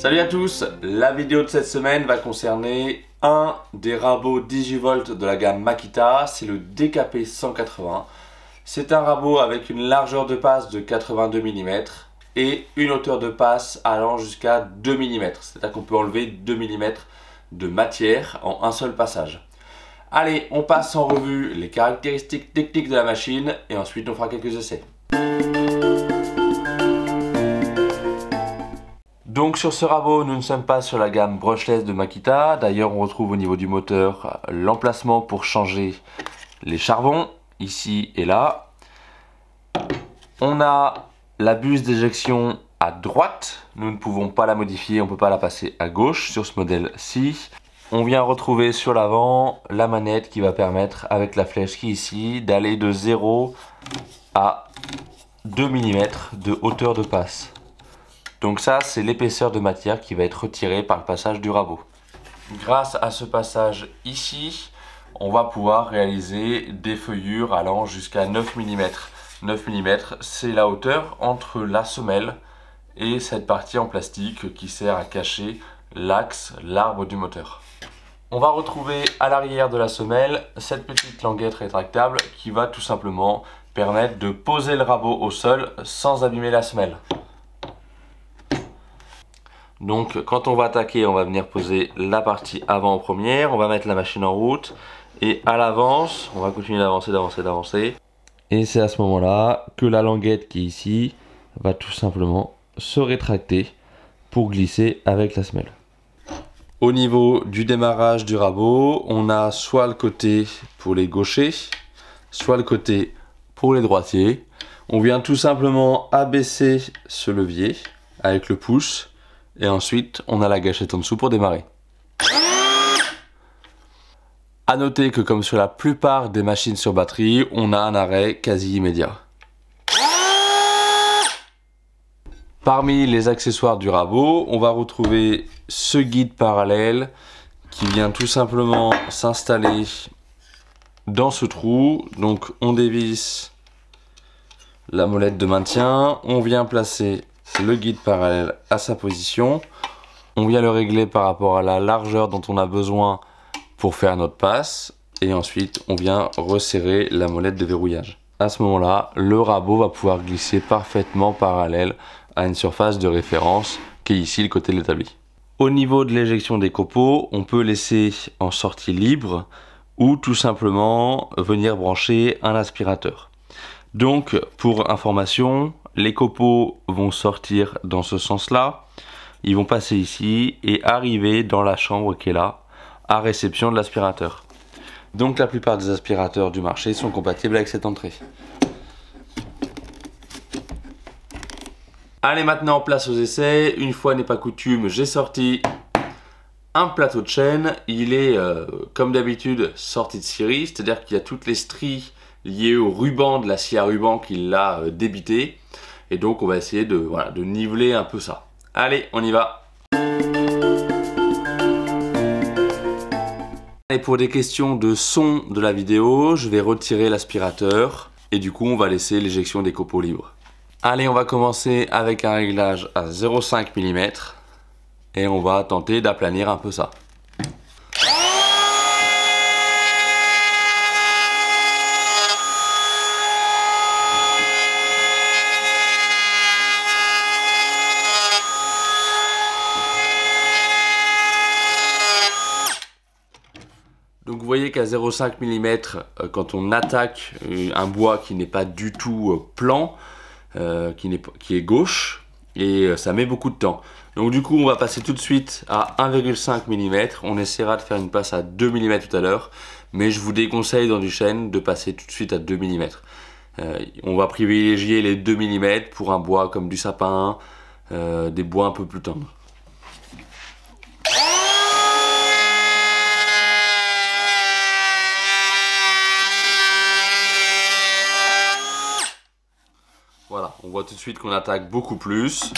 Salut à tous, la vidéo de cette semaine va concerner un des rabots 18 volts de la gamme Makita, c'est le DKP 180. C'est un rabot avec une largeur de passe de 82 mm et une hauteur de passe allant jusqu'à 2 mm. C'est-à-dire qu'on peut enlever 2 mm de matière en un seul passage. Allez, on passe en revue les caractéristiques techniques de la machine et ensuite on fera quelques essais. Donc sur ce rabot, nous ne sommes pas sur la gamme brushless de Makita. D'ailleurs, on retrouve au niveau du moteur l'emplacement pour changer les charbons, ici et là. On a la buse d'éjection à droite. Nous ne pouvons pas la modifier, on ne peut pas la passer à gauche sur ce modèle-ci. On vient retrouver sur l'avant la manette qui va permettre, avec la flèche qui est ici, d'aller de 0 à 2 mm de hauteur de passe. Donc ça, c'est l'épaisseur de matière qui va être retirée par le passage du rabot. Grâce à ce passage ici, on va pouvoir réaliser des feuillures allant jusqu'à 9 mm. 9 mm, c'est la hauteur entre la semelle et cette partie en plastique qui sert à cacher l'axe, l'arbre du moteur. On va retrouver à l'arrière de la semelle cette petite languette rétractable qui va tout simplement permettre de poser le rabot au sol sans abîmer la semelle. Donc quand on va attaquer, on va venir poser la partie avant en première, on va mettre la machine en route et à l'avance, on va continuer d'avancer, d'avancer. Et c'est à ce moment-là que la languette qui est ici va tout simplement se rétracter pour glisser avec la semelle. Au niveau du démarrage du rabot, on a soit le côté pour les gauchers, soit le côté pour les droitiers. On vient tout simplement abaisser ce levier avec le pouce. Et ensuite, on a la gâchette en dessous pour démarrer. A noter que comme sur la plupart des machines sur batterie, on a un arrêt quasi immédiat. Parmi les accessoires du rabot, on va retrouver ce guide parallèle qui vient tout simplement s'installer dans ce trou. Donc on dévisse la molette de maintien, on vient placer le guide parallèle à sa position. On vient le régler par rapport à la largeur dont on a besoin pour faire notre passe. Et ensuite, on vient resserrer la molette de verrouillage. À ce moment-là, le rabot va pouvoir glisser parfaitement parallèle à une surface de référence qui est ici le côté de l'établi. Au niveau de l'éjection des copeaux, on peut laisser en sortie libre ou tout simplement venir brancher un aspirateur. Donc, pour information, les copeaux vont sortir dans ce sens-là, ils vont passer ici et arriver dans la chambre qui est là, à réception de l'aspirateur. Donc la plupart des aspirateurs du marché sont compatibles avec cette entrée. Allez, maintenant place aux essais. Une fois n'est pas coutume, j'ai sorti un plateau de chaîne. Il est, comme d'habitude, sorti de série, c'est-à-dire qu'il y a toutes les stries liées au ruban de la scie à ruban qui l'a débité. Et donc on va essayer de niveler un peu ça. Allez, on y va. Et pour des questions de son de la vidéo, je vais retirer l'aspirateur. Et du coup, on va laisser l'éjection des copeaux libres. Allez, on va commencer avec un réglage à 0,5 mm. Et on va tenter d'aplanir un peu ça. Donc vous voyez qu'à 0,5 mm, quand on attaque un bois qui n'est pas du tout plan, qui est gauche, et ça met beaucoup de temps. Donc du coup on va passer tout de suite à 1,5 mm, on essaiera de faire une passe à 2 mm tout à l'heure, mais je vous déconseille dans du chêne de passer tout de suite à 2 mm. On va privilégier les 2 mm pour un bois comme du sapin, des bois un peu plus tendres. Voilà, on voit tout de suite qu'on attaque beaucoup plus.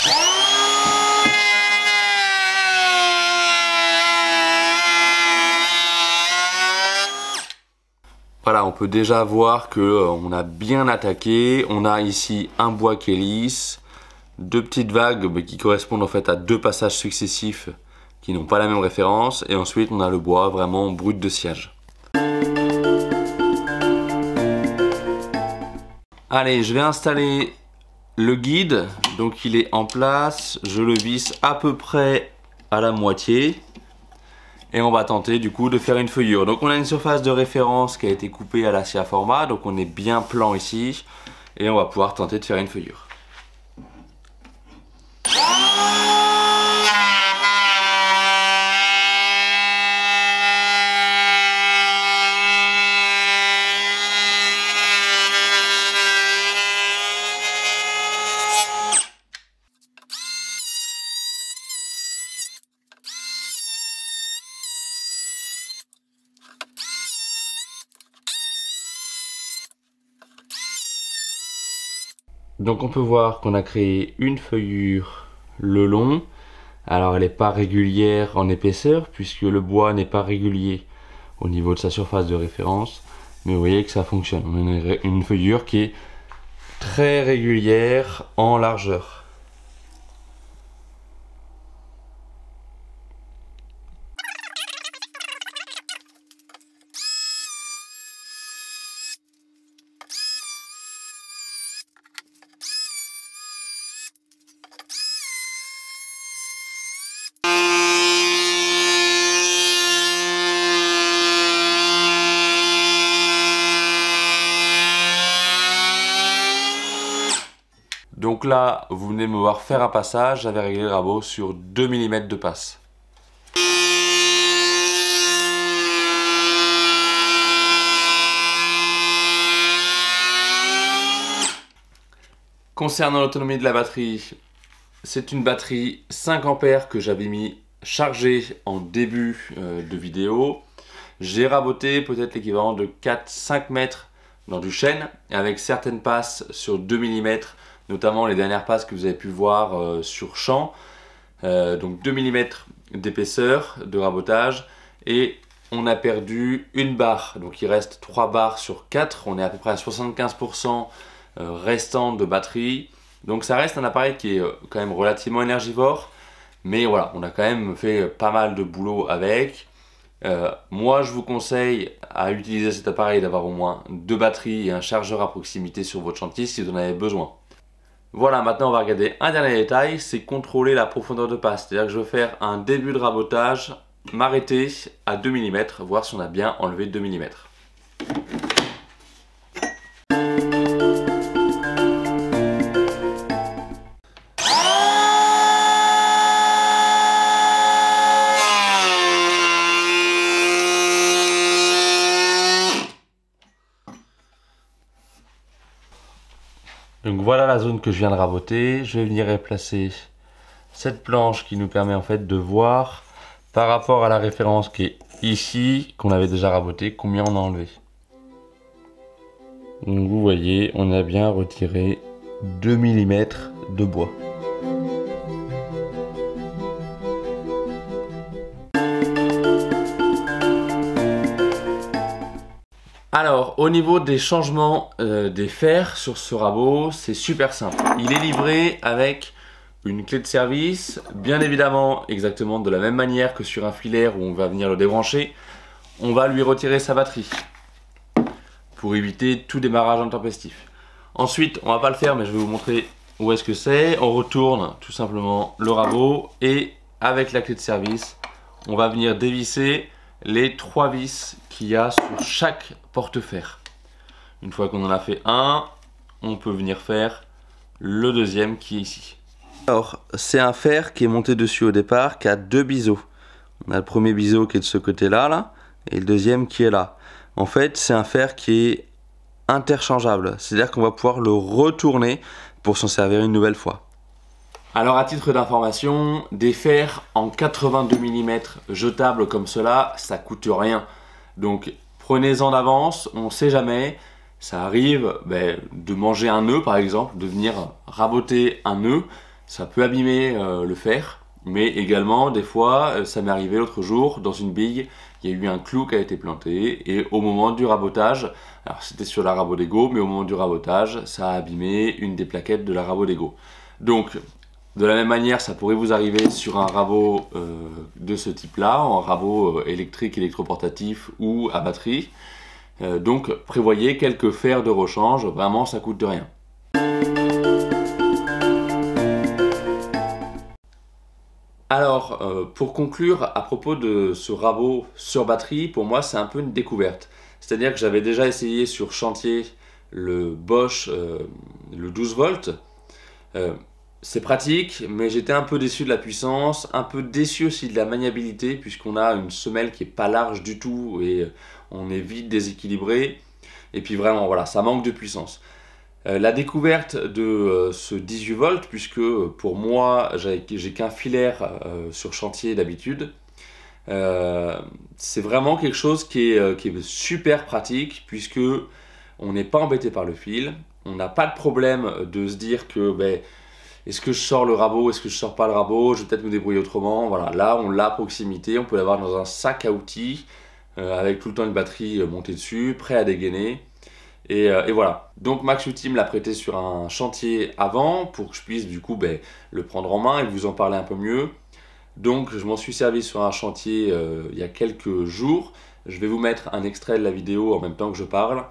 Voilà, on peut déjà voir que on a bien attaqué. On a ici un bois qui est lisse, deux petites vagues qui correspondent en fait à deux passages successifs qui n'ont pas la même référence, et ensuite on a le bois vraiment brut de sciage. Allez, je vais installer le guide, donc il est en place, je le visse à peu près à la moitié et on va tenter du coup de faire une feuillure. Donc on a une surface de référence qui a été coupée à la scia format, donc on est bien plan ici et on va pouvoir tenter de faire une feuillure. Donc on peut voir qu'on a créé une feuillure le long. Alors elle n'est pas régulière en épaisseur puisque le bois n'est pas régulier au niveau de sa surface de référence. Mais vous voyez que ça fonctionne. On a une feuillure qui est très régulière en largeur. Donc là, vous venez me voir faire un passage, j'avais réglé le rabot sur 2 mm de passe. Concernant l'autonomie de la batterie, c'est une batterie 5 ampères que j'avais mis chargée en début de vidéo. J'ai raboté peut-être l'équivalent de 4-5 mètres dans du chêne, avec certaines passes sur 2 mm, notamment les dernières passes que vous avez pu voir sur champ. Donc 2 mm d'épaisseur de rabotage, et on a perdu une barre, donc il reste 3 barres sur 4, on est à peu près à 75% restant de batterie. Donc ça reste un appareil qui est quand même relativement énergivore, mais voilà, on a quand même fait pas mal de boulot avec. Moi je vous conseille à utiliser cet appareil d'avoir au moins 2 batteries et un chargeur à proximité sur votre chantier si vous en avez besoin. Voilà, maintenant on va regarder un dernier détail, c'est contrôler la profondeur de passe. C'est-à-dire que je vais faire un début de rabotage, m'arrêter à 2 mm, voir si on a bien enlevé 2 mm. Donc voilà la zone que je viens de raboter. Je vais venir replacer cette planche qui nous permet en fait de voir par rapport à la référence qui est ici, qu'on avait déjà raboté, combien on a enlevé. Donc vous voyez, on a bien retiré 2 mm de bois. Alors, au niveau des changements des fers sur ce rabot, c'est super simple. Il est livré avec une clé de service, bien évidemment exactement de la même manière que sur un filaire où on va venir le débrancher. On va lui retirer sa batterie pour éviter tout démarrage intempestif. Ensuite, on va pas le faire, mais je vais vous montrer où est-ce que c'est. On retourne tout simplement le rabot et avec la clé de service, on va venir dévisser les 3 vis qu'il y a sur chaque porte-fer. Une fois qu'on en a fait un, on peut venir faire le deuxième qui est ici. Alors, c'est un fer qui est monté dessus au départ, qui a 2 biseaux. On a le premier biseau qui est de ce côté-là, là, et le deuxième qui est là. En fait, c'est un fer qui est interchangeable, c'est-à-dire qu'on va pouvoir le retourner pour s'en servir une nouvelle fois. Alors à titre d'information, des fers en 82 mm jetables comme cela, ça coûte rien. Donc prenez-en d'avance, on ne sait jamais. Ça arrive de manger un nœud par exemple, de venir raboter un nœud. Ça peut abîmer le fer, mais également des fois, ça m'est arrivé l'autre jour, dans une bille, il y a eu un clou qui a été planté et au moment du rabotage, alors c'était sur la rabot d'Ego, mais au moment du rabotage, ça a abîmé une des plaquettes de la rabot d'Ego. Donc De la même manière, ça pourrait vous arriver sur un rabot de ce type-là, un rabot électrique, électroportatif ou à batterie. Donc prévoyez quelques fers de rechange, vraiment ça coûte rien. Alors, pour conclure, à propos de ce rabot sur batterie, pour moi c'est un peu une découverte. C'est-à-dire que j'avais déjà essayé sur chantier le Bosch, le 12 volts. C'est pratique, mais j'étais un peu déçu de la puissance, un peu déçu aussi de la maniabilité, puisqu'on a une semelle qui est pas large du tout et on est vite déséquilibré. Et puis vraiment, voilà, ça manque de puissance. La découverte de ce 18 volts, puisque pour moi, j'ai qu'un filaire sur chantier d'habitude, c'est vraiment quelque chose qui est super pratique, puisque on n'est pas embêté par le fil, on n'a pas de problème de se dire que est-ce que je sors le rabot, est-ce que je sors pas le rabot, je vais peut-être me débrouiller autrement. Voilà, là on l'a à proximité, on peut l'avoir dans un sac à outils avec tout le temps une batterie montée dessus, prêt à dégainer. Et voilà. Donc Max-Outil me l'a prêté sur un chantier avant pour que je puisse du coup le prendre en main et vous en parler un peu mieux. Donc je m'en suis servi sur un chantier il y a quelques jours. Je vais vous mettre un extrait de la vidéo en même temps que je parle.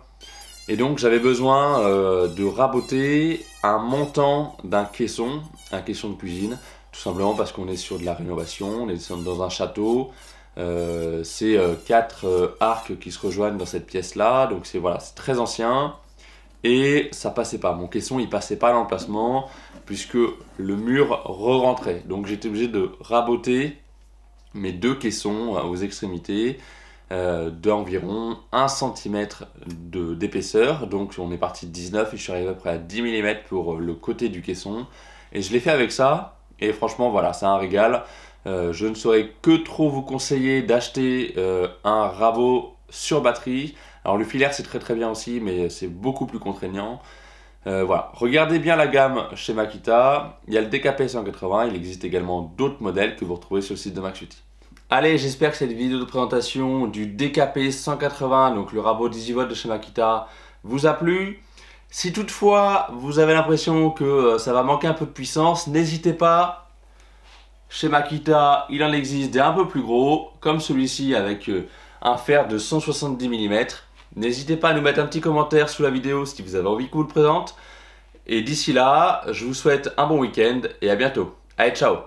Et donc j'avais besoin de raboter un montant d'un caisson de cuisine, tout simplement parce qu'on est sur de la rénovation, on est dans un château, c'est 4 arcs qui se rejoignent dans cette pièce-là, donc c'est voilà, c'est très ancien, et ça passait pas, mon caisson il passait pas à l'emplacement, puisque le mur re-rentrait, donc j'étais obligé de raboter mes 2 caissons aux extrémités, d'environ 1 cm d'épaisseur, donc on est parti de 19 et je suis arrivé à peu près à 10 mm pour le côté du caisson, et je l'ai fait avec ça, et franchement voilà, c'est un régal. Je ne saurais que trop vous conseiller d'acheter un rabot sur batterie. Alors le filaire c'est très bien aussi, mais c'est beaucoup plus contraignant. Voilà, regardez bien la gamme chez Makita, il y a le DKP 180, il existe également d'autres modèles que vous retrouvez sur le site de Max-Outil. Allez, j'espère que cette vidéo de présentation du DKP 180, donc le rabot 18 volts de chez Makita, vous a plu. Si toutefois vous avez l'impression que ça va manquer un peu de puissance, n'hésitez pas. Chez Makita, il en existe des un peu plus gros, comme celui-ci avec un fer de 170 mm. N'hésitez pas à nous mettre un petit commentaire sous la vidéo si vous avez envie qu'on vous le présente. Et d'ici là, je vous souhaite un bon week-end et à bientôt. Allez, ciao!